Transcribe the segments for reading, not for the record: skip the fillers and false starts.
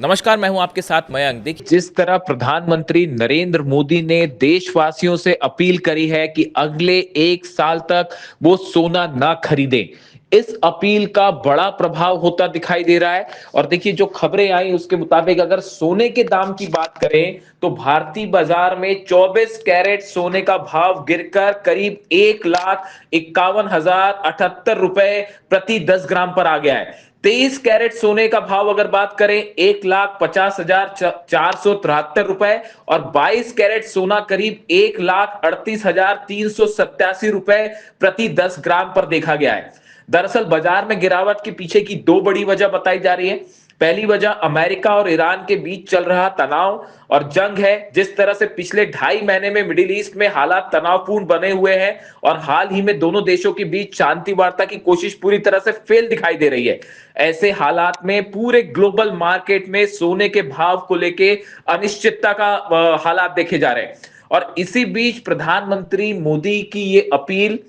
नमस्कार, मैं हूं आपके साथ मयंक। देखिए, जिस तरह प्रधानमंत्री नरेंद्र मोदी ने देशवासियों से अपील करी है कि अगले 1 साल तक वो सोना ना खरीदें, इस अपील का बड़ा प्रभाव होता दिखाई दे रहा है। और देखिए, जो खबरें आई उसके मुताबिक अगर सोने के दाम की बात करें तो भारतीय बाजार में 24 कैरेट सोने का भाव गिरकर करीब 1,51,078 रुपए प्रति 10 ग्राम पर आ गया है। 23 कैरेट सोने का भाव अगर बात करें 1,50,473 रुपए, और 22 कैरेट सोना करीब 1,38,387 रुपए प्रति 10 ग्राम पर देखा गया है। दरअसल बाजार में गिरावट के पीछे की दो बड़ी वजह बताई जा रही है। पहली वजह अमेरिका और ईरान के बीच चल रहा तनाव और जंग है। जिस तरह से पिछले 2.5 महीने में मिडिल ईस्ट में हालात तनावपूर्ण बने हुए हैं और हाल ही में दोनों देशों के बीच शांति वार्ता की कोशिश पूरी तरह से फेल दिखाई दे रही है। ऐसे हालात में पूरे ग्लोबल मार्केट में सोने के भाव को लेके अनिश्चितता का हालात देखे जा रहे हैं। और इसी बीच प्रधानमंत्री मोदी की ये अपील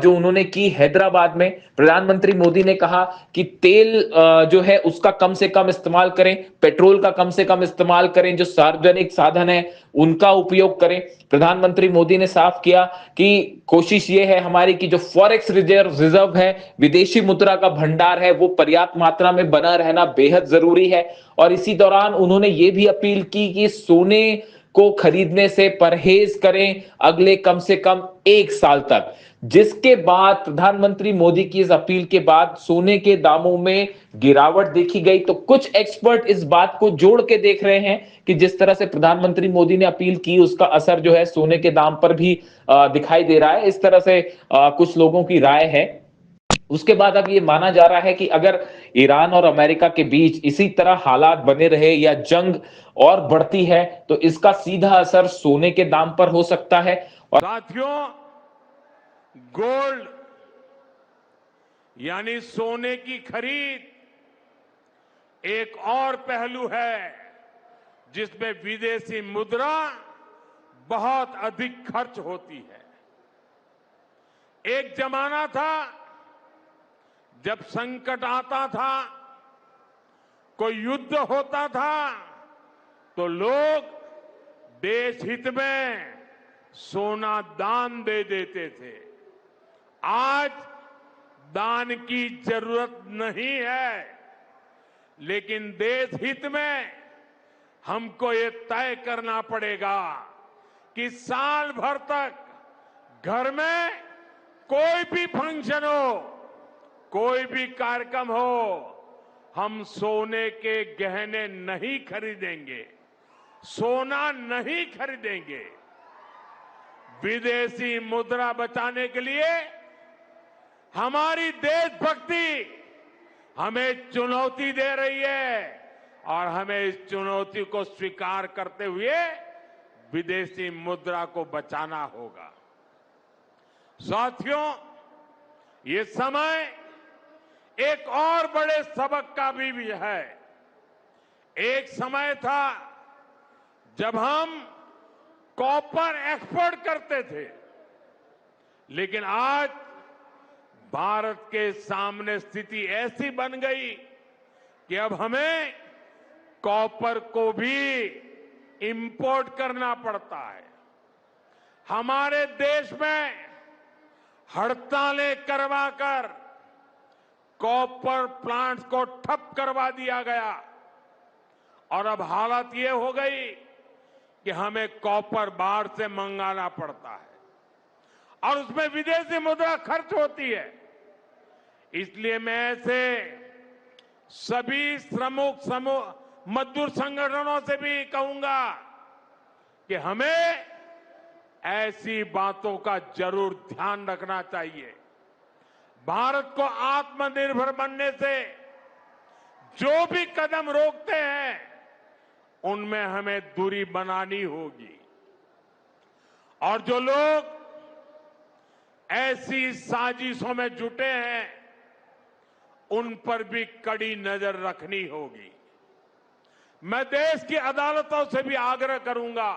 जो उन्होंने की हैदराबाद में, प्रधानमंत्री मोदी ने कहा कि तेल जो है उसका कम से कम इस्तेमाल करें, पेट्रोल का कम से कम इस्तेमाल करें, जो सार्वजनिक साधन है उनका उपयोग करें। प्रधानमंत्री मोदी ने साफ किया कि कोशिश ये है हमारी कि जो फॉरेक्स रिजर्व है, विदेशी मुद्रा का भंडार है, वो पर्याप्त मात्रा में बना रहना बेहद जरूरी है। और इसी दौरान उन्होंने ये भी अपील की कि सोने को खरीदने से परहेज करें अगले कम से कम 1 साल तक। जिसके बाद प्रधानमंत्री मोदी की इस अपील के बाद सोने के दामों में गिरावट देखी गई। तो कुछ एक्सपर्ट इस बात को जोड़ के देख रहे हैं कि जिस तरह से प्रधानमंत्री मोदी ने अपील की उसका असर जो है सोने के दाम पर भी दिखाई दे रहा है। इस तरह से कुछ लोगों की राय है। उसके बाद अब ये माना जा रहा है कि अगर ईरान और अमेरिका के बीच इसी तरह हालात बने रहे या जंग और बढ़ती है तो इसका सीधा असर सोने के दाम पर हो सकता है। और साथियों, गोल्ड यानी सोने की खरीद एक और पहलू है जिसमें विदेशी मुद्रा बहुत अधिक खर्च होती है। एक जमाना था जब संकट आता था, कोई युद्ध होता था, तो लोग देश हित में सोना दान दे देते थे। आज दान की जरूरत नहीं है, लेकिन देश हित में हमको ये तय करना पड़ेगा कि साल भर तक घर में कोई भी फंक्शन हो, कोई भी कार्यक्रम हो, हम सोने के गहने नहीं खरीदेंगे, सोना नहीं खरीदेंगे। विदेशी मुद्रा बचाने के लिए हमारी देशभक्ति हमें चुनौती दे रही है और हमें इस चुनौती को स्वीकार करते हुए विदेशी मुद्रा को बचाना होगा। साथियों, ये समय एक और बड़े सबक का भी है। एक समय था जब हम कॉपर एक्सपोर्ट करते थे, लेकिन आज भारत के सामने स्थिति ऐसी बन गई कि अब हमें कॉपर को भी इंपोर्ट करना पड़ता है। हमारे देश में हड़तालें करवाकर कॉपर प्लांट्स को ठप करवा दिया गया और अब हालत ये हो गई कि हमें कॉपर बाहर से मंगाना पड़ता है और उसमें विदेशी मुद्रा खर्च होती है। इसलिए मैं ऐसे सभी श्रमिक समूह मजदूर संगठनों से भी कहूंगा कि हमें ऐसी बातों का जरूर ध्यान रखना चाहिए। भारत को आत्मनिर्भर बनने से जो भी कदम रोकते हैं उनमें हमें दूरी बनानी होगी और जो लोग ऐसी साजिशों में जुटे हैं उन पर भी कड़ी नजर रखनी होगी। मैं देश की अदालतों से भी आग्रह करूंगा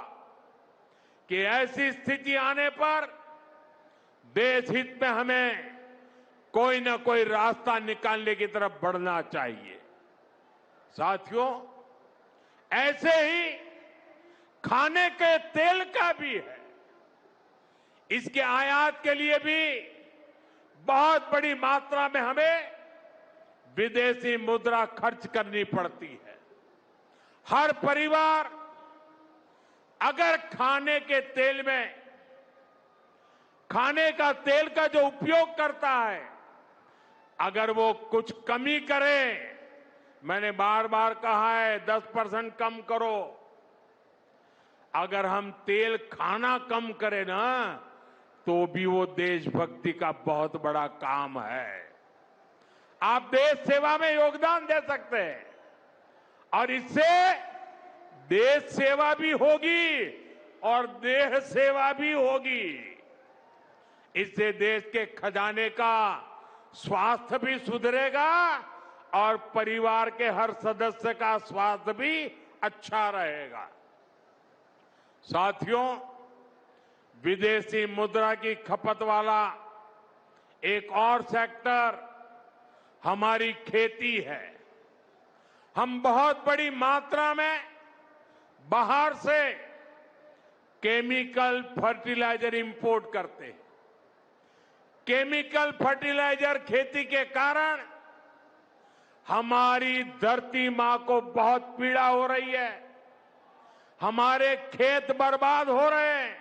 कि ऐसी स्थिति आने पर देश हित में हमें कोई ना कोई रास्ता निकालने की तरफ बढ़ना चाहिए। साथियों, ऐसे ही खाने के तेल का भी है। इसके आयात के लिए भी बहुत बड़ी मात्रा में हमें विदेशी मुद्रा खर्च करनी पड़ती है। हर परिवार अगर खाने के तेल में खाने का तेल का जो उपयोग करता है, अगर वो कुछ कमी करे, मैंने बार बार कहा है 10% कम करो। अगर हम तेल खाना कम करें ना, तो भी वो देशभक्ति का बहुत बड़ा काम है। आप देश सेवा में योगदान दे सकते हैं और इससे देश सेवा भी होगी और देह सेवा भी होगी। इससे देश के खजाने का स्वास्थ्य भी सुधरेगा और परिवार के हर सदस्य का स्वास्थ्य भी अच्छा रहेगा। साथियों, विदेशी मुद्रा की खपत वाला एक और सेक्टर हमारी खेती है। हम बहुत बड़ी मात्रा में बाहर से केमिकल फर्टिलाइजर इंपोर्ट करते हैं। केमिकल फर्टिलाइजर खेती के कारण हमारी धरती मां को बहुत पीड़ा हो रही है। हमारे खेत बर्बाद हो रहे हैं।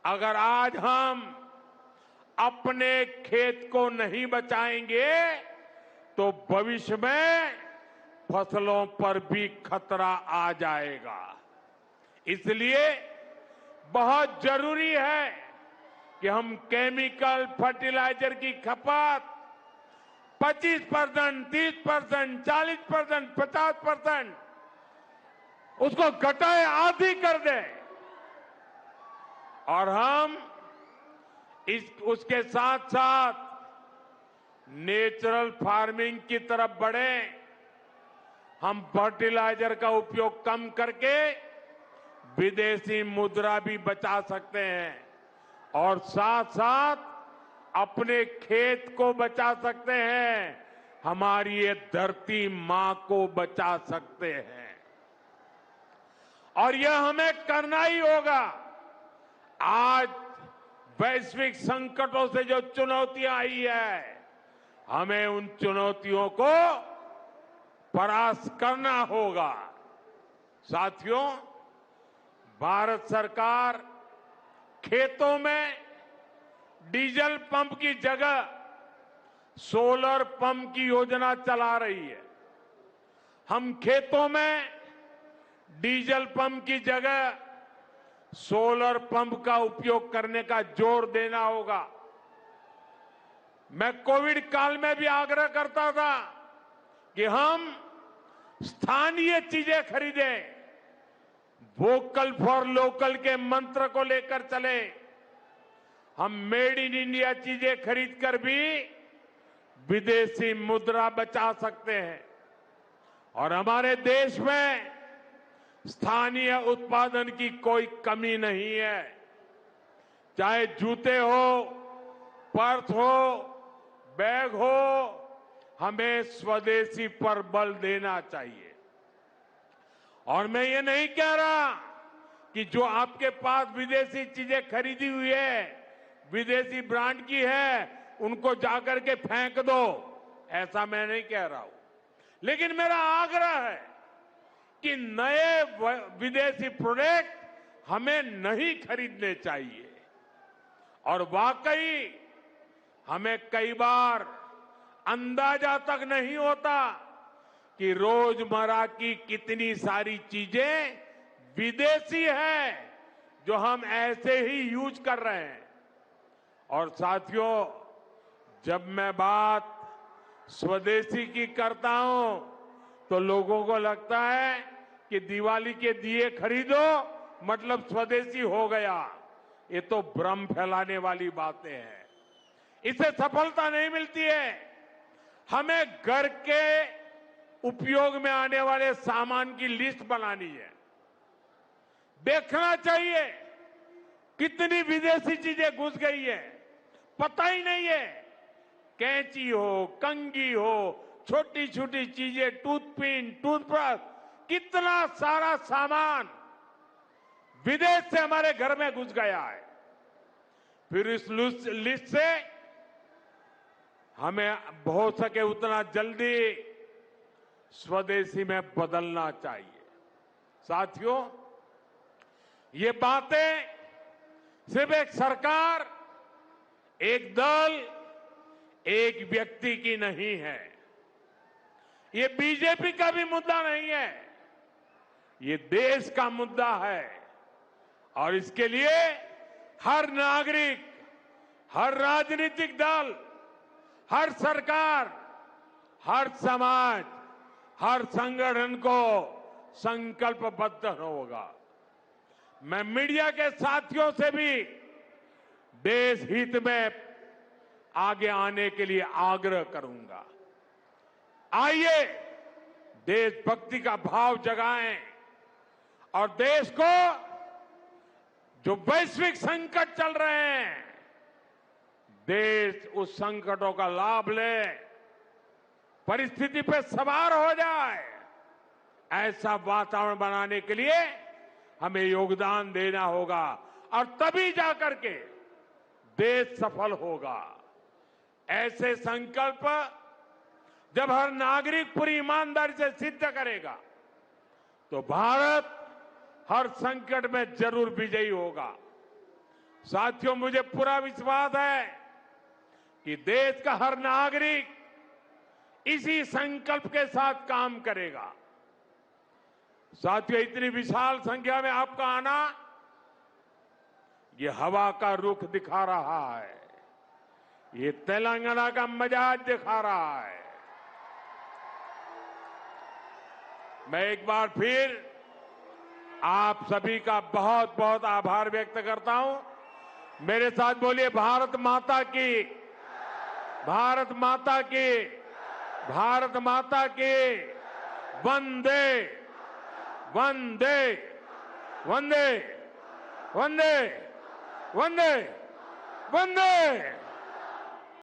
अगर आज हम अपने खेत को नहीं बचाएंगे तो भविष्य में फसलों पर भी खतरा आ जाएगा। इसलिए बहुत जरूरी है कि हम केमिकल फर्टिलाइजर की खपत 25%, 30%, 40%, 50% उसको घटाए, आधी कर दें और हम उसके साथ साथ नेचुरल फार्मिंग की तरफ बढ़े। हम फर्टिलाइजर का उपयोग कम करके विदेशी मुद्रा भी बचा सकते हैं और साथ साथ अपने खेत को बचा सकते हैं, हमारी ये धरती मां को बचा सकते हैं। और यह हमें करना ही होगा। आज वैश्विक संकटों से जो चुनौतियां आई है, हमें उन चुनौतियों को परास्त करना होगा। साथियों, भारत सरकार खेतों में डीजल पंप की जगह सोलर पंप की योजना चला रही है। हम खेतों में डीजल पंप की जगह सोलर पंप का उपयोग करने का जोर देना होगा। मैं कोविड काल में भी आग्रह करता था कि हम स्थानीय चीजें खरीदें, वोकल फॉर लोकल के मंत्र को लेकर चले। हम मेड इन इंडिया चीजें खरीदकर भी विदेशी मुद्रा बचा सकते हैं और हमारे देश में स्थानीय उत्पादन की कोई कमी नहीं है। चाहे जूते हो, पर्स हो, बैग हो, हमें स्वदेशी पर बल देना चाहिए। और मैं ये नहीं कह रहा कि जो आपके पास विदेशी चीजें खरीदी हुई है, विदेशी ब्रांड की है, उनको जाकर के फेंक दो, ऐसा मैं नहीं कह रहा हूं। लेकिन मेरा आग्रह है कि नए विदेशी प्रोडक्ट हमें नहीं खरीदने चाहिए। और वाकई हमें कई बार अंदाजा तक नहीं होता कि रोजमर्रा की कितनी सारी चीजें विदेशी है जो हम ऐसे ही यूज कर रहे हैं। और साथियों, जब मैं बात स्वदेशी की करता हूं तो लोगों को लगता है कि दिवाली के दिए खरीदो मतलब स्वदेशी हो गया। ये तो भ्रम फैलाने वाली बातें हैं। इससे सफलता नहीं मिलती है। हमें घर के उपयोग में आने वाले सामान की लिस्ट बनानी है। देखना चाहिए कितनी विदेशी चीजें घुस गई है, पता ही नहीं है। कैंची हो, कंघी हो, छोटी छोटी चीजें, टूथपिन, टूथब्रश, कितना सारा सामान विदेश से हमारे घर में घुस गया है। फिर इस लिस्ट से हमें हो सके उतना जल्दी स्वदेशी में बदलना चाहिए। साथियों, ये बातें सिर्फ एक सरकार, एक दल, एक व्यक्ति की नहीं है। ये बीजेपी का भी मुद्दा नहीं है, ये देश का मुद्दा है। और इसके लिए हर नागरिक, हर राजनीतिक दल, हर सरकार, हर समाज, हर संगठन को संकल्पबद्ध होगा। मैं मीडिया के साथियों से भी देश हित में आगे आने के लिए आग्रह करूंगा। आइए देशभक्ति का भाव जगाएं और देश को जो वैश्विक संकट चल रहे हैं, देश उस संकटों का लाभ ले, परिस्थिति पे सवार हो जाए। ऐसा वातावरण बनाने के लिए हमें योगदान देना होगा और तभी जाकर के देश सफल होगा। ऐसे संकल्प जब हर नागरिक पूरी ईमानदारी से सिद्ध करेगा तो भारत हर संकट में जरूर विजयी होगा। साथियों, मुझे पूरा विश्वास है कि देश का हर नागरिक इसी संकल्प के साथ काम करेगा। साथियों, इतनी विशाल संख्या में आपका आना ये हवा का रुख दिखा रहा है, ये तेलंगाना का मिजाज दिखा रहा है। मैं एक बार फिर आप सभी का बहुत बहुत आभार व्यक्त करता हूं। मेरे साथ बोलिए, भारत माता की, भारत माता की, भारत माता की। वंदे वंदे वंदे वंदे वंदे वंदे।